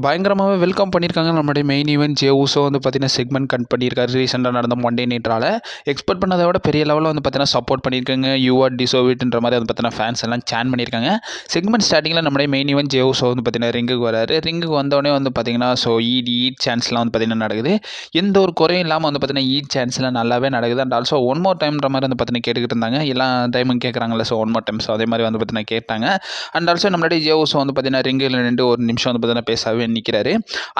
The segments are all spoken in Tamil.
பயங்கரமாகவே வெல்கம் பண்ணியிருக்காங்க நம்மளுடைய மெயின் ஈவென்ட் ஜே ஊசோ வந்து பார்த்தீங்கன்னா செக்மெண்ட் கட் பண்ணியிருக்காரு ரீசெண்டாக நடந்த மண்டே நைட்ரால் எக்ஸ்பெக்ட் பண்ணதை விட பெரிய லெவலில் வந்து பார்த்தீங்கன்னா சப்போர்ட் பண்ணியிருக்காங்க யூஆர் டிசோவிட்ன்ற மாதிரி வந்து பார்த்தீங்கன்னா ஃபேன்ஸ் எல்லாம் சேன் பண்ணியிருக்காங்க. செக்மெண்ட் ஸ்டார்டிங்கில் நம்மளுடைய மெயின் ஈவென்ட் ஜே ஊசோ வந்து பார்த்தீங்கன்னா ரிங்குக்கு வராரு. ரிங்குக்கு வந்தோடனே வந்து பார்த்தீங்கன்னா ஈட் சான்ஸ்லாம் வந்து பார்த்தீங்கன்னா நடக்குது. எந்த ஒரு குறையும் இல்லாமல் வந்து பார்த்தீங்கன்னா ஈட் சான்ஸ்லாம் நல்லாவே நடக்குது. அண்ட் ஆல்சோ ஒன் மோர் டைம்ன்ற மாதிரி வந்து பார்த்தீங்கன்னா கேட்டுக்கிட்டு இருந்தாங்க. எல்லா டைமும் கேட்குறாங்கல்ல, so one more time. So அதே மாதிரி வந்து பார்த்தீங்கன்னா கேட்டாங்க. அண்ட் ஆல்சோ நம்மளுடைய ஜே ஊசோ வந்து பார்த்தீங்கன்னா ரிங்கில் நின்று ஒரு நிமிஷம் வந்து பார்த்தீங்கன்னா பேசாவே நிற்கிறாரு.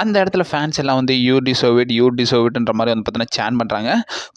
அந்த இடத்துல ஃபேன்ஸ் எல்லாம் வந்து யூ டிசோவிட்ன்ற மாதிரி வந்து பார்த்தீங்கன்னா சேன் பண்ணுறாங்க.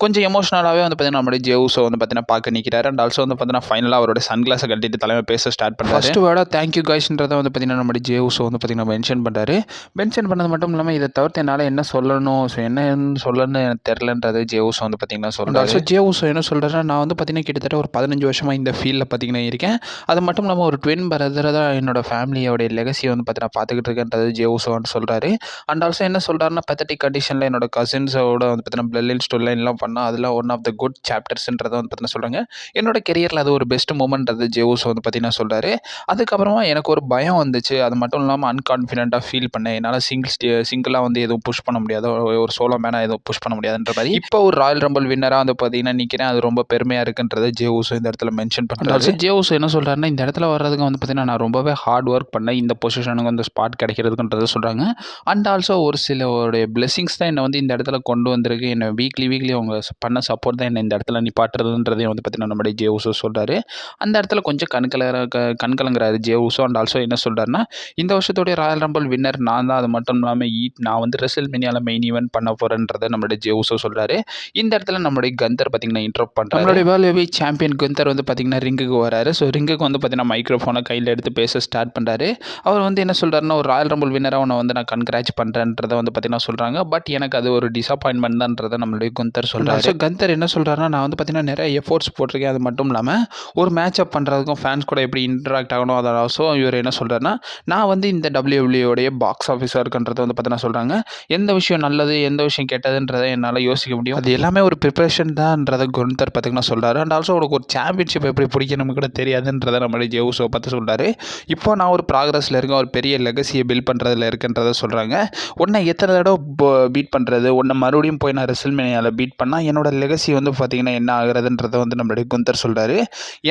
கொஞ்சம் எமோஷனலாகவே வந்து பார்த்தீங்கன்னா நம்மளுடைய ஜே ஊசோ வந்து பார்த்தீங்கன்னா பார்க்க நிற்கிறாரு. அண்ட் ஆல்சோ வந்து பார்த்தீங்கன்னா ஃபைனலாக அவரோட சன்கிளாஸை கட்டிட்டு தலைமை பேச ஸ்டார்ட் பண்ணுறாரு. ஃபர்ஸ்ட் வேர்டாக தேங்க்யூ கைஸ்ன்றதை வந்து பார்த்தீங்கன்னா நம்மளுடைய ஜே ஊசோ வந்து பார்த்தீங்கன்னா மென்ஷன் பண்ணுறாரு. மென்ஷன் பண்ணது மட்டும் இல்லாமல் இதை தவிர்த்து என்னால் என்ன சொல்லணும், ஸோ என்ன சொல்லணும்னு எனக்கு தெரிலன்றது ஜே ஊசோ வந்து பார்த்தீங்கன்னா சொல்கிறாரு. ஸோ ஜே ஊசோ என்ன சொல்கிறாருன்னா, நான் வந்து பார்த்தீங்கன்னா கிட்டத்தட்ட ஒரு 15 வருஷமாக இந்த ஃபீல்டில் பார்த்தீங்கன்னா இருக்கேன். அது மட்டும் இல்லாமல் ஒரு ட்வின் பிரதரை தான் என்னோட ஃபேமிலியோடைய லெகசியை வந்து பார்த்தீங்கன்னா பார்த்துக்கிட்டு இருக்கேன்றது ஜே ஊசோ வந்து சொல்கிறாரு. அண்ட் ஆல்சோ என்ன சொல்கிறாருன்னா, பெத்தட்டிக் கண்டிஷனில் என்னோட கசின்ஸோட வந்து பார்த்தீங்கன்னா பிளட் லைன் ஸ்டோரி லைன்லாம் பண்ணால் அதில் ஒன் ஆஃப் த குட் சாப்டர்ஸ்ன்றதை வந்து பார்த்தீங்கன்னா சொல்கிறாங்க. என்னோட கெரியரில் அது ஒரு பெஸ்ட் மூமெண்ட்றது ஜே ஊசோ வந்து பார்த்தீங்கன்னா சொல்கிறாரு. அதுக்கப்புறமா எனக்கு ஒரு பயம் வந்துச்சு. அது மட்டும் இல்லாமல் அன்கான்ஃபிடென்ட்டாக ஃபீல் பண்ணேன். என்னால் சிங்கிளாக வந்து எதுவும் புஷ் பண்ண முடியாது, ஒரு சோலோ மேனாக எதுவும் புஷ் பண்ண முடியாதுன்ற மாதிரி. இப்போ ஒரு ராயல் ரம்பிள் வின்னராக வந்து பார்த்தீங்கன்னா நிற்கிறேன். அது ரொம்ப பெருமையாக இருக்குன்றது ஜே ஊசோ இந்த இடத்துல மென்ஷன் பண்ணுறாரு. ஜே ஊசோ என்ன சொல்கிறாருன்னா, இந்த இடத்துல வர்றதுக்கு வந்து பார்த்தீங்கன்னா நான் ரொம்பவே ஹார்ட் ஒர்க் பண்ணேன் இந்த பொசிஷனுக்கு வந்து ஸ்பாட் கிடைக்கிறதுக்குன்றதை சொல்கிறாங்க. அண்ட் ஆல்சோ ஒரு சிலருடைய பிளெஸிங்ஸ் தான் என்னை வந்து இந்த இடத்துல கொண்டு வந்திருக்கு. என்னை வீக்லி அவங்க பண்ண சப்போர்ட் தான் என்னை இந்த இடத்துல நிப்பாட்டுறதுன்றதையும் வந்து பார்த்தீங்கன்னா நம்மளுடைய ஜே ஊசோ சொல்கிறாரு. அந்த இடத்துல கொஞ்சம் கண்கலங்குறாரு ஜே ஊசோ. அண்ட் ஆல்சோ என்ன சொல்கிறாருன்னா, இந்த வருஷத்துடைய ராயல் ரம்பிள் வின்னர் நான் தான். அது மட்டும் இல்லாமல் நான் வந்து ரெசல்மேனியாவில் மெயின் ஈவென்ட் பண்ண போகிறேன்றதை நம்மளுடைய ஜே ஊசோ சொல்கிறாரு. இந்த இடத்துல நம்மளுடைய கந்தர் பார்த்தீங்கன்னா இன்டரப்ட் பண்ணுறாரு. நம்மளுடைய வேர்ல்ட் ஹெவி சாம்பியன் கந்தர் வந்து பார்த்தீங்கன்னா ரிங்குக்கு வராரு. ஸோ ரிங்குக்கு வந்து பார்த்தீங்கன்னா மைக்ரோஃபோனை கையில் எடுத்து பேச ஸ்டார்ட் பண்ணுறாரு. அவர் வந்து என்ன சொல்கிறாருன்னா, ஒரு ராயல் ரம்பிள் வின்னராக அவனை வந்து நான் கன்கிராச் பண்ணுறேன்றதை வந்து பார்த்தீங்கன்னா சொல்கிறாங்க. பட் எனக்கு அது ஒரு டிசப்பாயின்மெண்ட் தான்றதை நம்மளுடைய குந்தர் சொல்கிறாரு. ஸோ கந்தர் என்ன சொல்கிறாருன்னா, நான் வந்து பார்த்தீங்கன்னா நிறைய எஃபோர்ட்ஸ் போட்டிருக்கேன். அது மட்டும் இல்லாமல் ஒரு மேட்ச் அப் பண்ணுறதுக்கும் ஃபேன்ஸ் கூட எப்படி இன்ட்ராக்ட் ஆகணும் அதை ஆல்சோ இவர் என்ன சொல்கிறாருன்னா, நான் வந்து இந்த டபிள்யூடபிள்யூடைய பாக்ஸ் ஆஃபீஸாக இருக்குன்றதை வந்து பார்த்தீங்கன்னா சொல்கிறாங்க. எந்த விஷயம் நல்லது எந்த விஷயம் கெட்டதுன்றதை என்னால் யோசிக்க முடியும். அது எல்லாமே ஒரு ப்ரிப்பரேஷன் தான்றதை குந்தர் பார்த்தீங்கன்னா சொல்கிறாரு. அண்ட் ஆல்சோ உனக்கு ஒரு சாம்பியன்ஷிப் எப்படி பிடிக்கணும்னு கூட தெரியாதுன்றதை நம்மளுடைய ஜே ஊசோ பார்த்து சொல்கிறாரு. இப்போ நான் ஒரு ப்ராக்ரஸில் இருக்கேன், ஒரு பெரிய லெகசியை பில்ட் பண்ணுறதுல இருக்குன்றதை சொல்கிறாங்க. உன்னை எத்தனை தடவை பீட் பண்ணுறது, உன்னை மறுபடியும் போய் நான் ரெசல்மேனியாவில் பீட் பண்ணால் என்னோட லெகசி வந்து பார்த்தீங்கன்னா என்ன ஆகுறதுன்றதை வந்து நம்மளுடைய குந்தர் சொல்கிறாரு.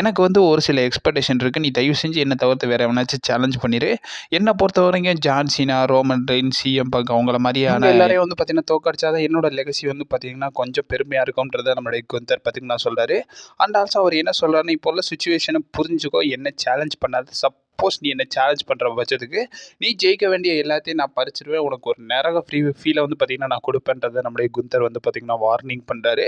எனக்கு வந்து ஒரு சில எக்ஸ்பெக்டேஷன் இருக்குது, நீ தயவு செஞ்சு என்னை தவிர்த்து வேறு எவனாச்சும் சேலஞ்ச் பண்ணிடு. என்னை பொறுத்த வரைக்கும் John Cena, Roman Reigns, CM bunk அவங்கள மாதிரியான எல்லாரையும் வந்து பார்த்தீங்கன்னா தோக்கடிச்சாதான் என்னோட லெகசி வந்து பார்த்தீங்கன்னா கொஞ்சம் பெருமையாக இருக்கும்ன்றதை நம்மளுடைய குந்தர் பார்த்தீங்கன்னா சொல்கிறாரு. அண்ட் ஆல்சோ அவர் என்ன சொல்கிறாருன்னு, இப்போ உள்ள சுச்சுவேஷனை புரிஞ்சுக்கோ, என்ன சேலஞ்ச் பண்ணாது. சப்போஸ் நீ என்ன சேலஞ்ச் பண்ணுற பட்சத்துக்கு நீ ஜெயிக்க வேண்டிய எல்லாத்தையும் நான் பறிச்சிடுவேன், உனக்கு ஒரு நரக ஃபீலை வந்து பார்த்தீங்கன்னா நான் கொடுப்பேன்றதை நம்மளுடைய குந்தர் வந்து பார்த்தீங்கன்னா வார்னிங் பண்ணுறாரு.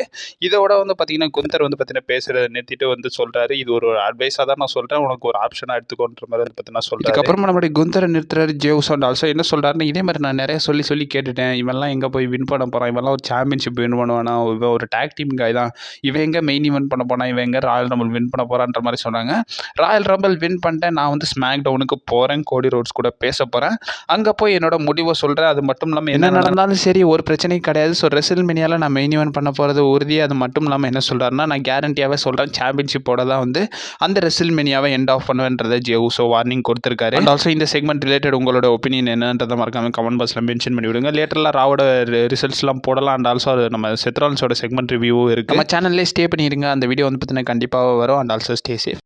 இதோட வந்து பார்த்தீங்கன்னா குந்தர் வந்து பார்த்தீங்கன்னா பேசுகிறத நிறுத்திட்டு வந்து சொல்கிறாரு, இது ஒரு அட்வைஸாக தான் நான் சொல்கிறேன், உனக்கு ஒரு ஆப்ஷனாக எடுத்துக்கோன்ற மாதிரி வந்து பார்த்தீங்கன்னா சொல்கிறாரு. அதுக்கப்புறமா நம்மளுடைய குந்தரை நிறுத்துறாரு ஜே ஊசோ. அண்ட் ஆல்சோ என்ன சொல்கிறாருன்னு, இதே மாதிரி நான் நிறைய சொல்லி கேட்டுட்டேன், இவெல்லாம் எங்கே போய் வின் பண்ண போகிறான், இவெல்லாம் ஒரு சாம்பியன்ஷிப் வின் பண்ணுவானா, இவன் ஒரு டேக் டீம் காய் தான், இவன் எங்கே மெயின் ஈவென்ட் பண்ண போனா, இவன் எங்கே ராயல் ரம்பிள் வின் பண்ண போகிறான்ற மாதிரி சொன்னாங்க. ராயல் ரம்பிள் வின் பண்ணிட்டேன், நான் வந்து ஸ்மாக் டவுனுக்கு போகிறேன், கோடி ரோட்ஸ் கூட பேச போகிறேன், அங்கே போய் என்னோட முடிவை சொல்கிறேன். அது மட்டும் இல்லாமல் என்ன நடந்தாலும் சரி ஒரு பிரச்சனையும் கிடையாது. ஸோ ரெசல்மேனியாவில் நான் மெயின் ஈவென்ட் பண்ண போகிறது உறுதி. அது மட்டும் இல்லாமல் என்ன சொல்கிறாருன்னா, நான் கேரண்டியாகவே சொல்கிறேன், சாம்பியன்ஷிப்போட தான் வந்து அந்த ரெசல்மேனியாவை எண்ட் ஆஃப் பண்ணுவேன்றதை ஜே ஊசோ வார்னிங் கொடுத்துருக்காரு. அண்ட் ஆல்சோ இந்த செக்மெண்ட் ரிலேட்டட் உங்களோட ஒப்பீனியன் என்னன்றதை மறக்காம கமெண்ட் பாக்ஸில் மென்ஷன் பண்ணி விடுங்க. லேட்டரில் ராவோட ரிசல்ட்ஸ்லாம் போடலாம். அண்ட் ஆல்சோ நம்ம செத்ரான்ஸோட செக்மெண்ட் ரிவ்யூவும் இருக்குது. நம்ம சேனல்லே ஸ்டே பண்ணிடுங்க, அந்த வீடியோ வந்து பார்த்தீங்கன்னா கண்டிப்பாக வரும். And also stay safe.